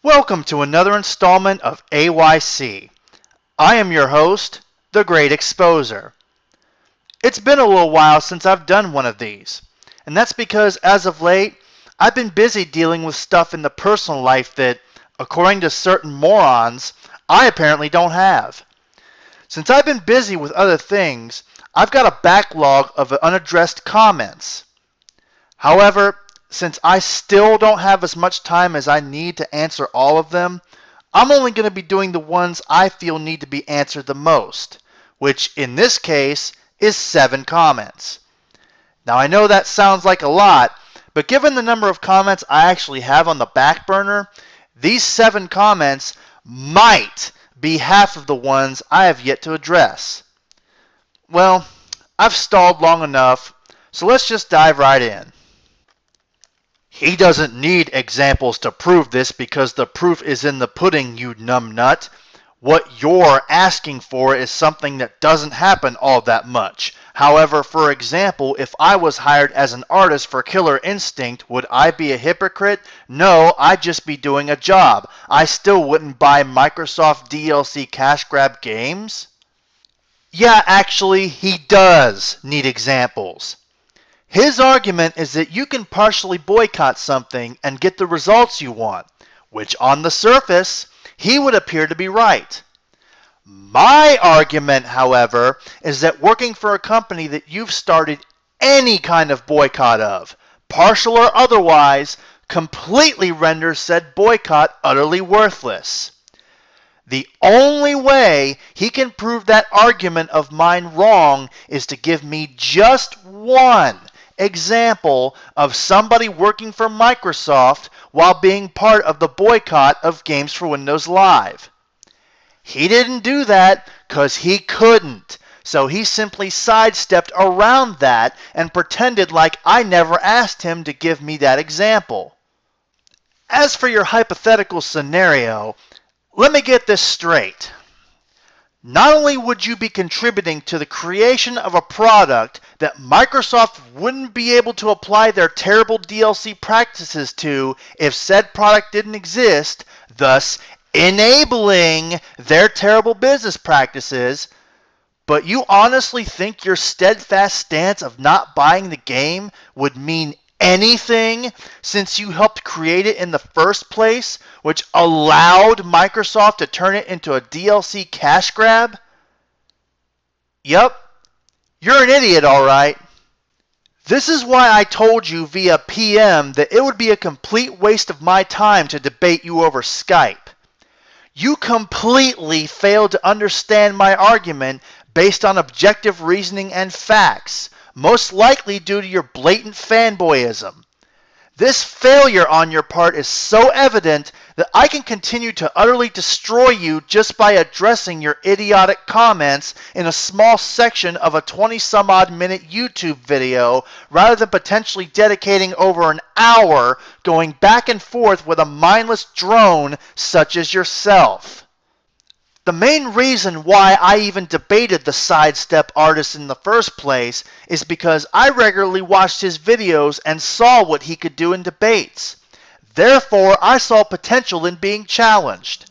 Welcome to another installment of AYC. I am your host, The Great Exposer. It's been a little while since I've done one of these, and that's because as of late, I've been busy dealing with stuff in the personal life that, according to certain morons, I apparently don't have. Since I've been busy with other things, I've got a backlog of unaddressed comments. However, since I still don't have as much time as I need to answer all of them, I'm only going to be doing the ones I feel need to be answered the most, which in this case is 7 comments. Now I know that sounds like a lot, but given the number of comments I actually have on the back burner, these 7 comments might be half of the ones I have yet to address. Well, I've stalled long enough, so let's just dive right in. He doesn't need examples to prove this because the proof is in the pudding, you numbnut. What you're asking for is something that doesn't happen all that much. However, for example, if I was hired as an artist for Killer Instinct, would I be a hypocrite? No, I'd just be doing a job. I still wouldn't buy Microsoft DLC cash grab games. Yeah, actually, he does need examples. His argument is that you can partially boycott something and get the results you want, which on the surface, he would appear to be right. My argument, however, is that working for a company that you've started any kind of boycott of, partial or otherwise, completely renders said boycott utterly worthless. The only way he can prove that argument of mine wrong is to give me just one example of somebody working for Microsoft while being part of the boycott of Games for Windows Live. He didn't do that because he couldn't, so he simply sidestepped around that and pretended like I never asked him to give me that example. As for your hypothetical scenario, let me get this straight. Not only would you be contributing to the creation of a product that Microsoft wouldn't be able to apply their terrible DLC practices to if said product didn't exist, thus enabling their terrible business practices, but you honestly think your steadfast stance of not buying the game would mean anything since you helped create it in the first place, which allowed Microsoft to turn it into a DLC cash grab? Yep, you're an idiot, alright. This is why I told you via PM that it would be a complete waste of my time to debate you over Skype. You completely failed to understand my argument based on objective reasoning and facts, most likely due to your blatant fanboyism. This failure on your part is so evident that I can continue to utterly destroy you just by addressing your idiotic comments in a small section of a 20-some-odd minute YouTube video rather than potentially dedicating over an hour going back and forth with a mindless drone such as yourself. The main reason why I even debated the sidestep artist in the first place is because I regularly watched his videos and saw what he could do in debates. Therefore, I saw potential in being challenged.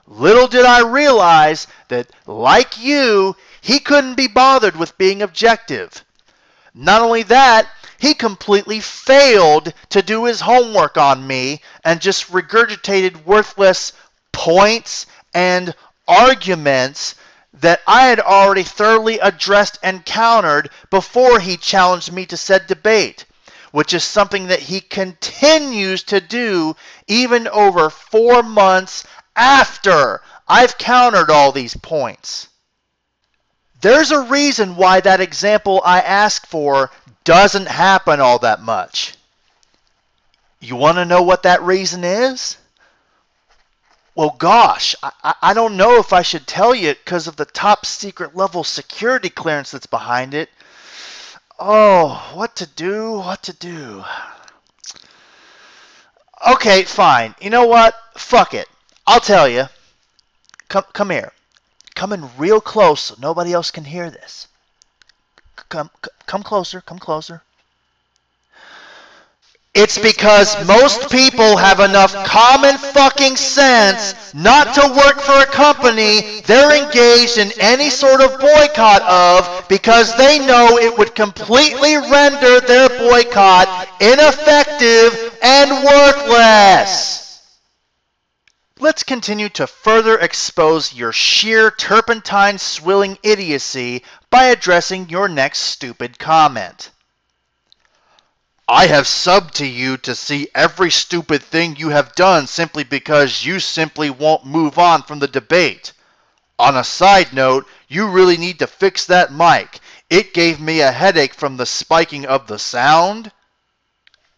Little did I realize that, like you, he couldn't be bothered with being objective. Not only that, he completely failed to do his homework on me and just regurgitated worthless points and arguments that I had already thoroughly addressed and countered before he challenged me to said debate, which is something that he continues to do even over 4 months after I've countered all these points. There's a reason why that example I asked for doesn't happen all that much. You want to know what that reason is? Well, gosh, I don't know if I should tell you because of the top secret level security clearance that's behind it. Oh, what to do? Okay, fine. You know what? Fuck it. I'll tell you. Come here. Come in real close so nobody else can hear this. Come closer. It's because most people have enough common fucking sense not to work for a company they're engaged in any sort of boycott of because they know it would completely render their boycott ineffective and worthless. Let's continue to further expose your sheer turpentine-swilling idiocy by addressing your next stupid comment. I have subbed to you to see every stupid thing you have done simply because you simply won't move on from the debate. On a side note, you really need to fix that mic. It gave me a headache from the spiking of the sound.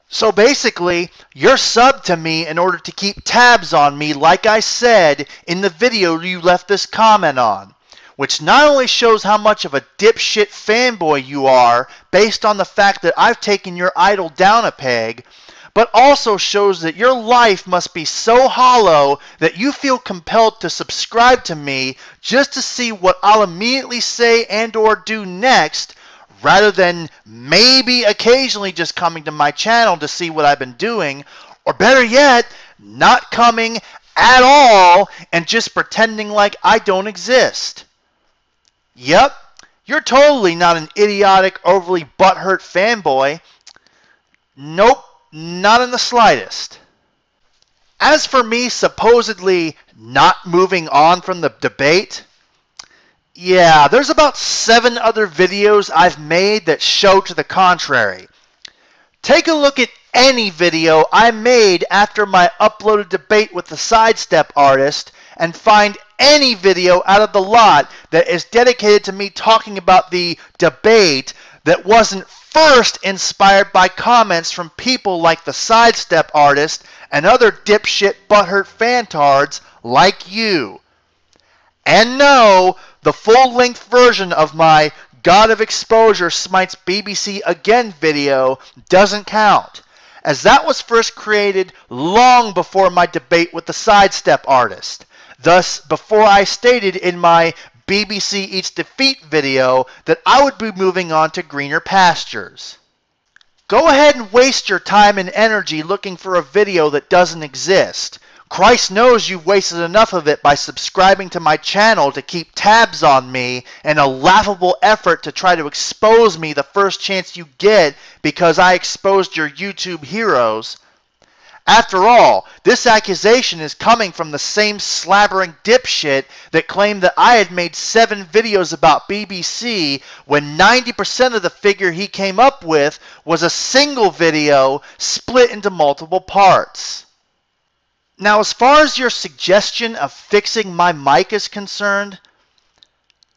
So basically, you're subbed to me in order to keep tabs on me like I said in the video you left this comment on. Which not only shows how much of a dipshit fanboy you are based on the fact that I've taken your idol down a peg, but also shows that your life must be so hollow that you feel compelled to subscribe to me just to see what I'll immediately say and or do next, rather than maybe occasionally just coming to my channel to see what I've been doing, or better yet, not coming at all and just pretending like I don't exist. Yep, you're totally not an idiotic, overly butthurt fanboy. Nope, not in the slightest. As for me supposedly not moving on from the debate, yeah, there's about 7 other videos I've made that show to the contrary. Take a look at any video I made after my uploaded debate with the sidestep artist and find any video out of the lot that is dedicated to me talking about the debate that wasn't first inspired by comments from people like the sidestep artist and other dipshit butthurt fantards like you. And no, the full-length version of my God of Exposure Smites BBC Again video doesn't count, as that was first created long before my debate with the sidestep artist. Thus, before I stated in my BBC Eats Defeat video that I would be moving on to greener pastures. Go ahead and waste your time and energy looking for a video that doesn't exist. Christ knows you've wasted enough of it by subscribing to my channel to keep tabs on me in a laughable effort to try to expose me the first chance you get because I exposed your YouTube heroes. After all, this accusation is coming from the same slabbering dipshit that claimed that I had made 7 videos about BBC when 90% of the figure he came up with was a single video split into multiple parts. Now, as far as your suggestion of fixing my mic is concerned,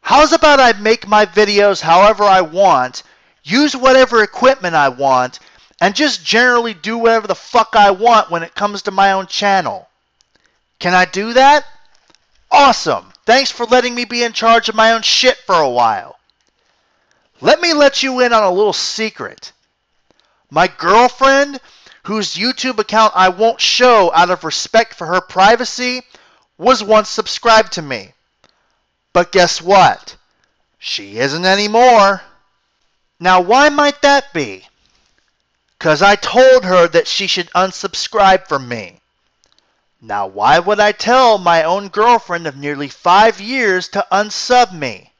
how's about I make my videos however I want, use whatever equipment I want, and just generally do whatever the fuck I want when it comes to my own channel? Can I do that? Awesome! Thanks for letting me be in charge of my own shit for a while. Let me let you in on a little secret. My girlfriend, whose YouTube account I won't show out of respect for her privacy, was once subscribed to me. But guess what? She isn't anymore. Now, why might that be? 'Cause I told her that she should unsubscribe from me. Now, why would I tell my own girlfriend of nearly 5 years to unsub me?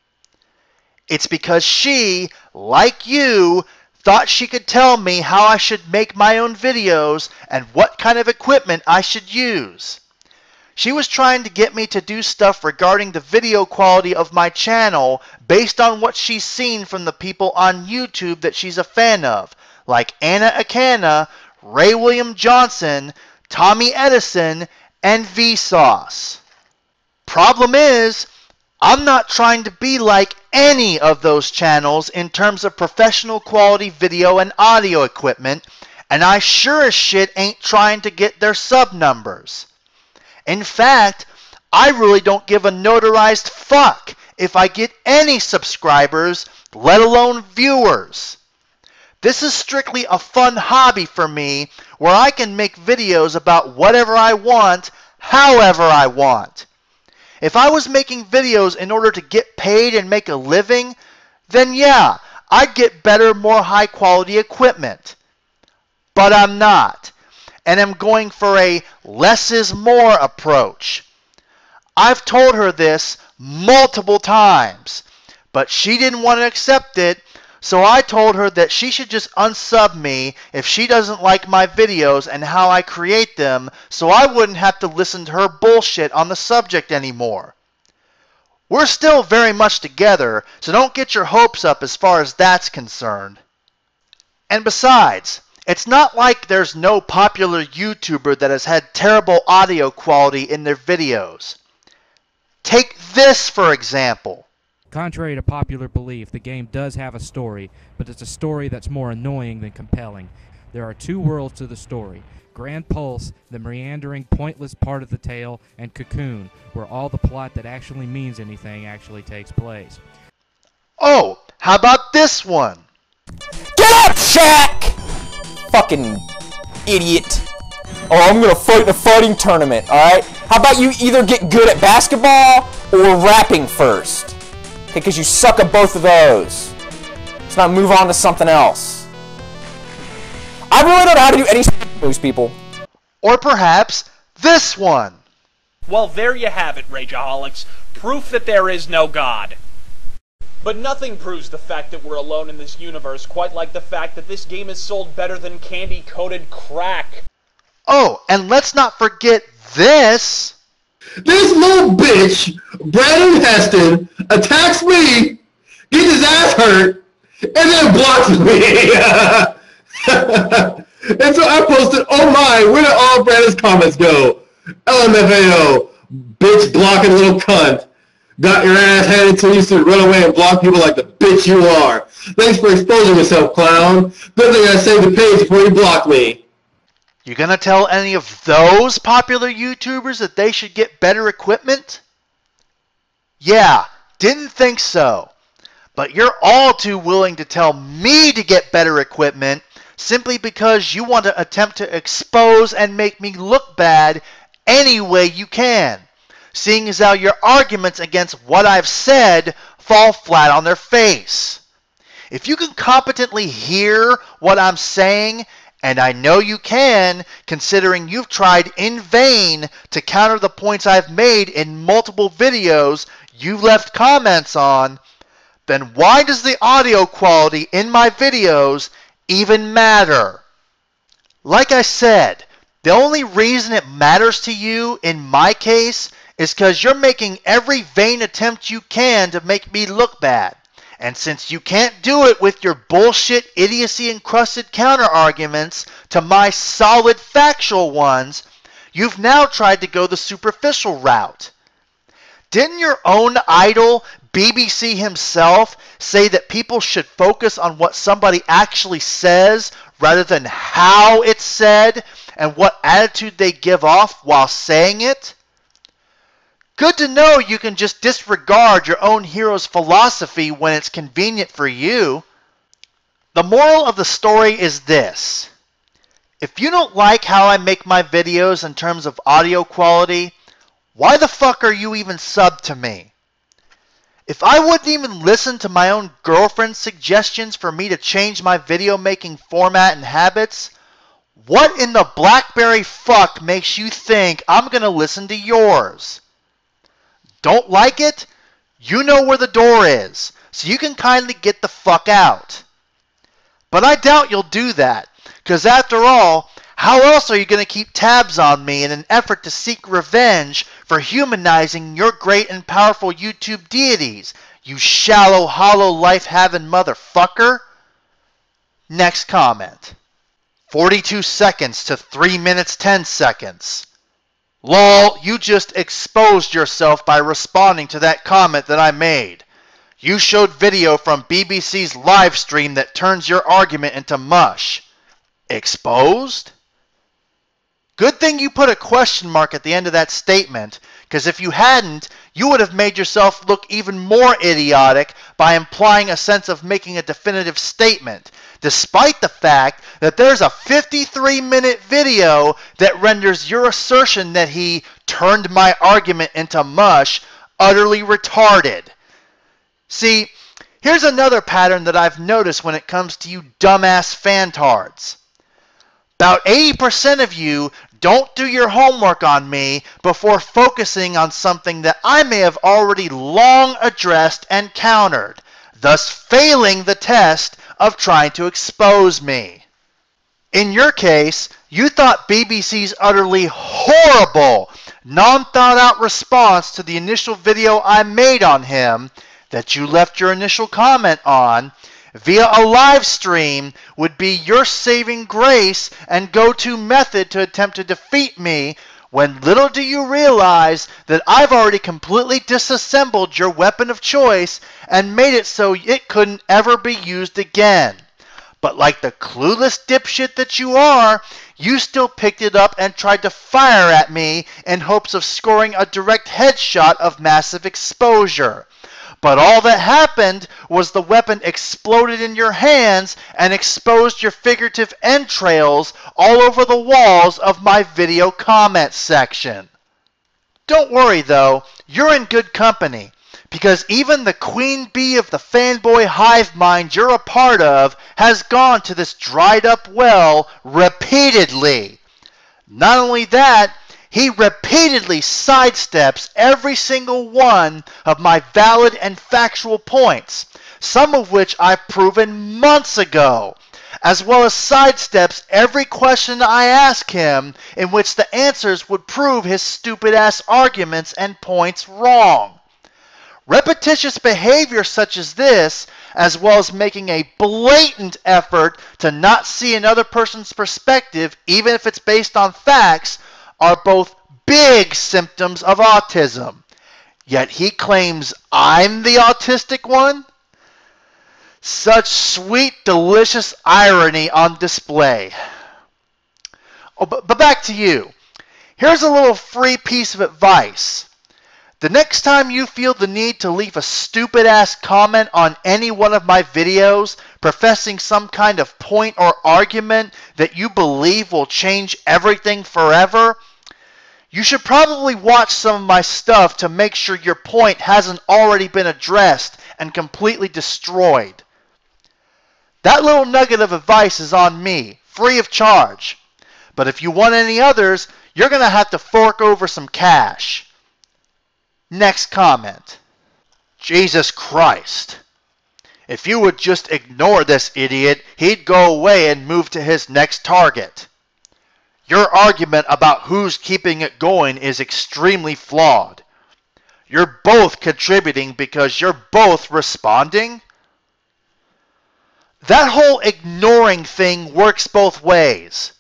It's because she, like you, thought she could tell me how I should make my own videos and what kind of equipment I should use. She was trying to get me to do stuff regarding the video quality of my channel based on what she's seen from the people on YouTube that she's a fan of, like Anna Akana, Ray William Johnson, Tommy Edison, and Vsauce. Problem is, I'm not trying to be like any of those channels in terms of professional quality video and audio equipment, and I sure as shit ain't trying to get their sub numbers. In fact, I really don't give a notarized fuck if I get any subscribers, let alone viewers. This is strictly a fun hobby for me where I can make videos about whatever I want, however I want. If I was making videos in order to get paid and make a living, then yeah, I'd get better, more high quality equipment. but I'm not, and am going for a less is more approach. I've told her this multiple times, but she didn't want to accept it, so I told her that she should just unsub me if she doesn't like my videos and how I create them, so I wouldn't have to listen to her bullshit on the subject anymore. We're still very much together, so don't get your hopes up as far as that's concerned. And besides, it's not like there's no popular YouTuber that has had terrible audio quality in their videos. Take this, for example. Contrary to popular belief, the game does have a story, but it's a story that's more annoying than compelling. There are two worlds to the story. Grand Pulse, the meandering, pointless part of the tale, and Cocoon, where all the plot that actually means anything actually takes place. Oh, how about this one? Get up, Shaq! Fucking idiot. Oh, I'm gonna fight in a fighting tournament, alright? How about you either get good at basketball or rapping first? Okay, because you suck at both of those. Let's not move on to something else. I really don't know how to do any moves, people. Or perhaps this one. Well, there you have it, Rageaholics. Proof that there is no God. But nothing proves the fact that we're alone in this universe quite like the fact that this game is sold better than candy-coated crack. Oh, and let's not forget this. This little bitch, Brandon Heston, attacks me, gets his ass hurt, and then blocks me. And so I posted, oh my, where did all Brandon's comments go? LMFAO, bitch blocking little cunt. Got your ass handed to you so you run away and block people like the bitch you are. Thanks for exposing yourself, clown. Good thing I saved the page before you blocked me. You gonna tell any of those popular YouTubers that they should get better equipment? Yeah, didn't think so. But you're all too willing to tell me to get better equipment simply because you want to attempt to expose and make me look bad any way you can, seeing as how your arguments against what I've said fall flat on their face. If you can competently hear what I'm saying, and I know you can, considering you've tried in vain to counter the points I've made in multiple videos you've left comments on, then why does the audio quality in my videos even matter? Like I said, the only reason it matters to you in my case is because you're making every vain attempt you can to make me look bad. And since you can't do it with your bullshit idiocy-encrusted counter-arguments to my solid factual ones, you've now tried to go the superficial route. Didn't your own idol, BBC himself, say that people should focus on what somebody actually says rather than how it's said and what attitude they give off while saying it? Good to know you can just disregard your own hero's philosophy when it's convenient for you. The moral of the story is this. If you don't like how I make my videos in terms of audio quality, why the fuck are you even subbed to me? If I wouldn't even listen to my own girlfriend's suggestions for me to change my video making format and habits, what in the Blackberry fuck makes you think I'm gonna listen to yours? Don't like it? You know where the door is, so you can kindly get the fuck out. But I doubt you'll do that, because after all, how else are you going to keep tabs on me in an effort to seek revenge for humanizing your great and powerful YouTube deities, you shallow, hollow, life-having motherfucker? Next comment. 42 seconds to 3 minutes 10 seconds. Lol, you just exposed yourself by responding to that comment that I made. You showed video from BBC's live stream that turns your argument into mush. Exposed? Good thing you put a question mark at the end of that statement, because if you hadn't, you would have made yourself look even more idiotic by implying a sense of making a definitive statement, despite the fact that there's a 53-minute video that renders your assertion that he turned my argument into mush utterly retarded. See, here's another pattern that I've noticed when it comes to you dumbass fantards. About 80% of you don't do your homework on me before focusing on something that I may have already long addressed and countered, thus failing the test of trying to expose me. In your case, you thought BBC's utterly horrible, non-thought-out response to the initial video I made on him, that you left your initial comment on, via a live stream would be your saving grace and go-to method to attempt to defeat me, when little do you realize that I've already completely disassembled your weapon of choice and made it so it couldn't ever be used again. But like the clueless dipshit that you are, you still picked it up and tried to fire at me in hopes of scoring a direct headshot of massive exposure. But all that happened was the weapon exploded in your hands and exposed your figurative entrails all over the walls of my video comment section. Don't worry though, you're in good company, because even the queen bee of the fanboy hive mind you're a part of has gone to this dried up well repeatedly. Not only that, he repeatedly sidesteps every single one of my valid and factual points, some of which I've proven months ago, as well as sidesteps every question I ask him in which the answers would prove his stupid-ass arguments and points wrong. Repetitious behavior such as this, as well as making a blatant effort to not see another person's perspective, even if it's based on facts, are both big symptoms of autism. Yet he claims I'm the autistic one? Such sweet, delicious irony on display. Oh, but back to you. Here's a little free piece of advice. The next time you feel the need to leave a stupid-ass comment on any one of my videos professing some kind of point or argument that you believe will change everything forever, you should probably watch some of my stuff to make sure your point hasn't already been addressed and completely destroyed. That little nugget of advice is on me, free of charge. But if you want any others, you're going to have to fork over some cash. Next comment. Jesus Christ. If you would just ignore this idiot, he'd go away and move to his next target. Your argument about who's keeping it going is extremely flawed. You're both contributing because you're both responding. That whole ignoring thing works both ways.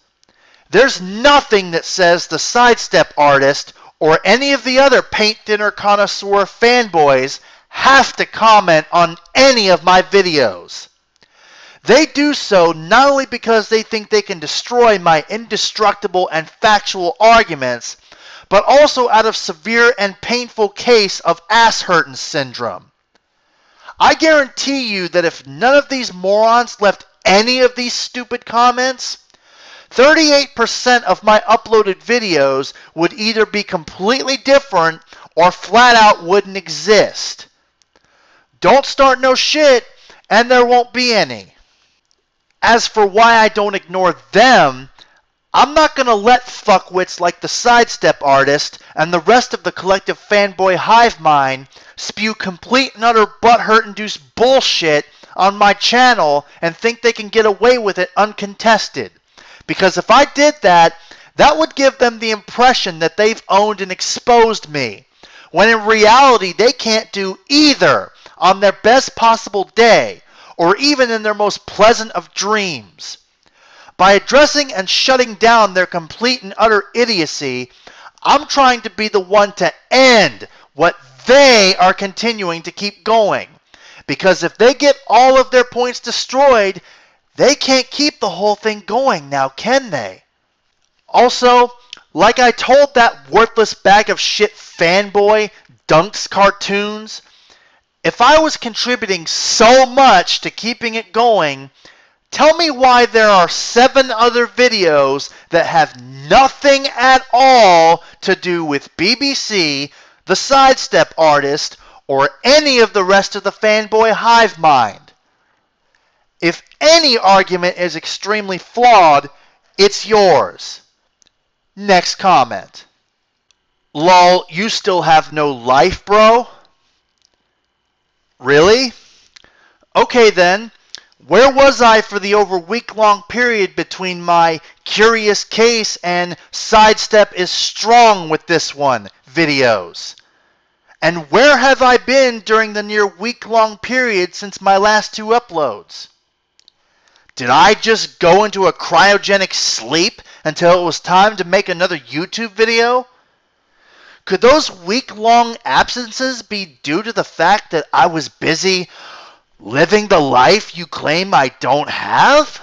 There's nothing that says the sidestep artist or any of the other paint thinner connoisseur fanboys have to comment on any of my videos. They do so not only because they think they can destroy my indestructible and factual arguments, but also out of severe and painful case of ass-hurtin' syndrome. I guarantee you that if none of these morons left any of these stupid comments, 38% of my uploaded videos would either be completely different or flat out wouldn't exist. Don't start no shit, and there won't be any. As for why I don't ignore them, I'm not going to let fuckwits like the sidestep artist and the rest of the collective fanboy hive mind spew complete and utter butthurt-induced bullshit on my channel and think they can get away with it uncontested. Because if I did that, that would give them the impression that they've owned and exposed me, when in reality they can't do either on their best possible day, or even in their most pleasant of dreams. By addressing and shutting down their complete and utter idiocy, I'm trying to be the one to end what they are continuing to keep going. Because if they get all of their points destroyed, they can't keep the whole thing going now, can they? Also, like I told that worthless bag of shit fanboy, Dunks Cartoons, if I was contributing so much to keeping it going, tell me why there are 7 other videos that have nothing at all to do with BBC, the sidestep artist, or any of the rest of the fanboy hive mind. If any argument is extremely flawed, It's yours. Next comment. Lol, you still have no life, bro? Really? Okay then. Where was I for the over week-long period between my curious case and sidestep is strong with this one videos? And where have I been during the near week-long period since my last 2 uploads? Did I just go into a cryogenic sleep until it was time to make another YouTube video? Could those week-long absences be due to the fact that I was busy living the life you claim I don't have?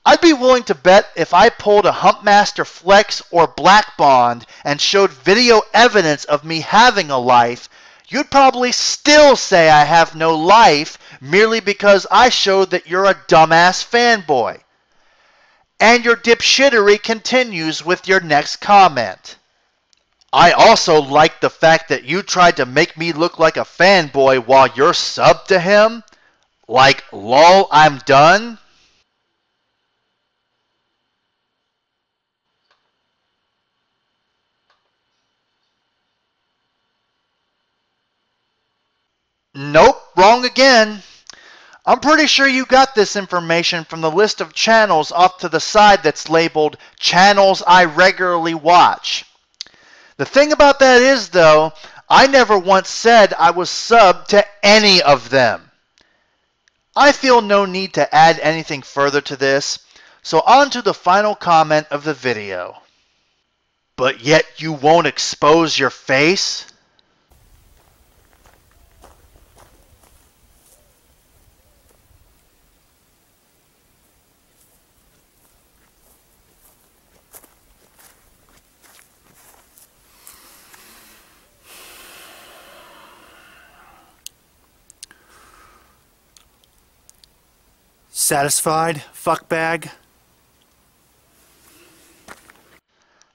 I'd be willing to bet if I pulled a Humpmaster Flex or Black Bond and showed video evidence of me having a life, you'd probably still say I have no life merely because I showed that you're a dumbass fanboy. And your dipshittery continues with your next comment. I also like the fact that you tried to make me look like a fanboy while you're subbed to him. Like, lol, I'm done. Nope, wrong again. I'm pretty sure you got this information from the list of channels off to the side that's labeled Channels I Regularly Watch. The thing about that is, though, I never once said I was subbed to any of them. I feel no need to add anything further to this, so on to the final comment of the video. But yet you won't expose your face? Satisfied, fuckbag?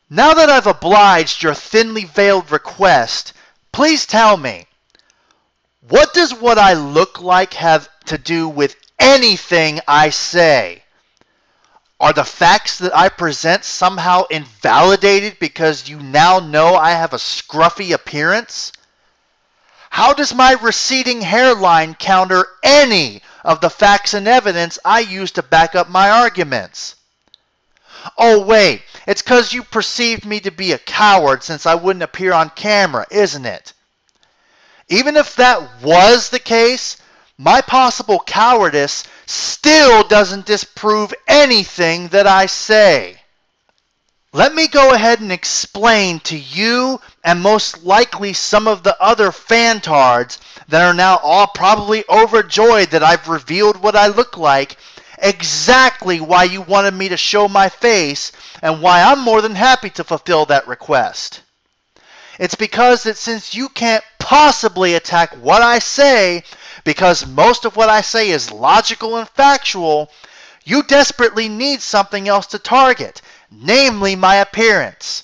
Now that I've obliged your thinly veiled request, please tell me, what does what I look like have to do with anything I say? Are the facts that I present somehow invalidated because you now know I have a scruffy appearance? How does my receding hairline counter any of the facts and evidence I use to back up my arguments? Oh wait, it's because you perceived me to be a coward since I wouldn't appear on camera, isn't it? Even if that was the case, my possible cowardice still doesn't disprove anything that I say. Let me go ahead and explain to you and most likely some of the other fantards that are now all probably overjoyed that I've revealed what I look like exactly why you wanted me to show my face and why I'm more than happy to fulfill that request. It's because that since you can't possibly attack what I say because most of what I say is logical and factual, you desperately need something else to target, namely my appearance.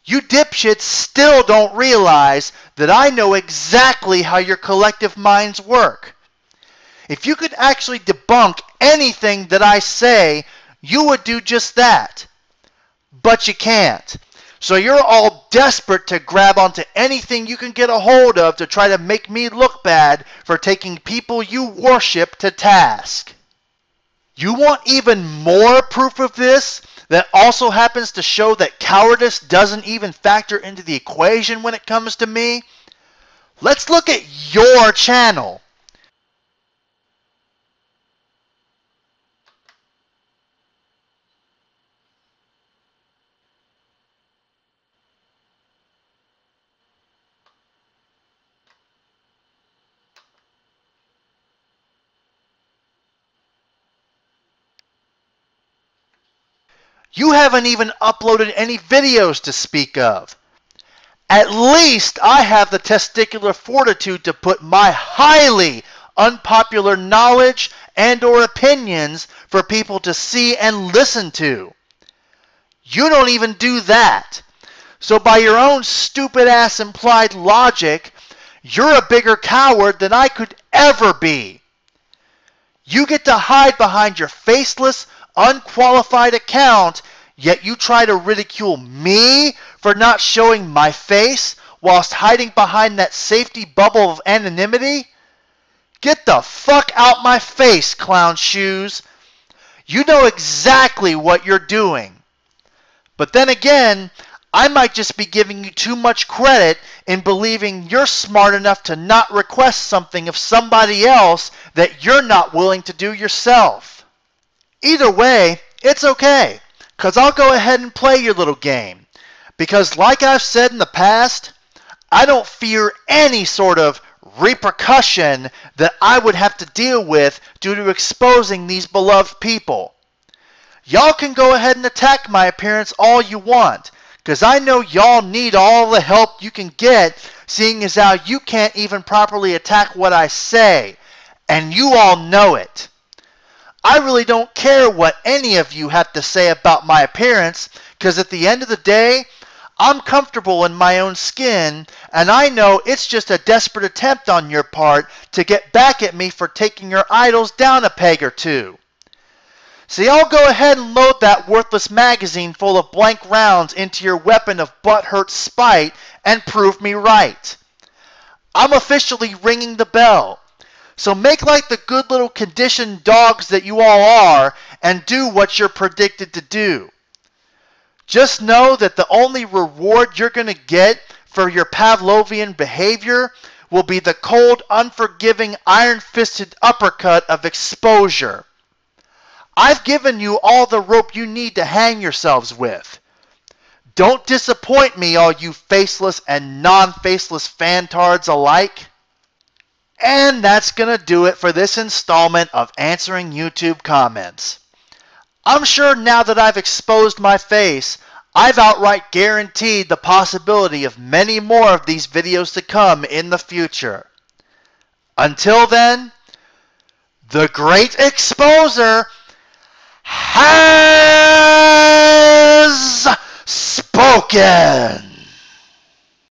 You dipshits still don't realize that I know exactly how your collective minds work. If you could actually debunk anything that I say, you would do just that. But you can't. So you're all desperate to grab onto anything you can get a hold of to try to make me look bad for taking people you worship to task. You want even more proof of this that also happens to show that cowardice doesn't even factor into the equation when it comes to me? Let's look at your channel. You haven't even uploaded any videos to speak of. At least I have the testicular fortitude to put my highly unpopular knowledge and or opinions for people to see and listen to. You don't even do that. So by your own stupid ass implied logic, you're a bigger coward than I could ever be. You get to hide behind your faceless, unqualified account, yet you try to ridicule me for not showing my face whilst hiding behind that safety bubble of anonymity? Get the fuck out my face, clown shoes. You know exactly what you're doing. But then again, I might just be giving you too much credit in believing you're smart enough to not request something of somebody else that you're not willing to do yourself. Either way, it's okay, because I'll go ahead and play your little game. Because like I've said in the past, I don't fear any sort of repercussion that I would have to deal with due to exposing these beloved people. Y'all can go ahead and attack my appearance all you want, because I know y'all need all the help you can get, seeing as how you can't even properly attack what I say, and you all know it. I really don't care what any of you have to say about my appearance, because at the end of the day, I'm comfortable in my own skin, and I know it's just a desperate attempt on your part to get back at me for taking your idols down a peg or two. So y'all go ahead and load that worthless magazine full of blank rounds into your weapon of butthurt spite and prove me right. I'm officially ringing the bell. So make like the good little conditioned dogs that you all are and do what you're predicted to do. Just know that the only reward you're going to get for your Pavlovian behavior will be the cold, unforgiving, iron-fisted uppercut of exposure. I've given you all the rope you need to hang yourselves with. Don't disappoint me, all you faceless and non-faceless fantards alike. And that's going to do it for this installment of Answering YouTube Comments. I'm sure now that I've exposed my face, I've outright guaranteed the possibility of many more of these videos to come in the future. Until then, the Great Exposer has spoken.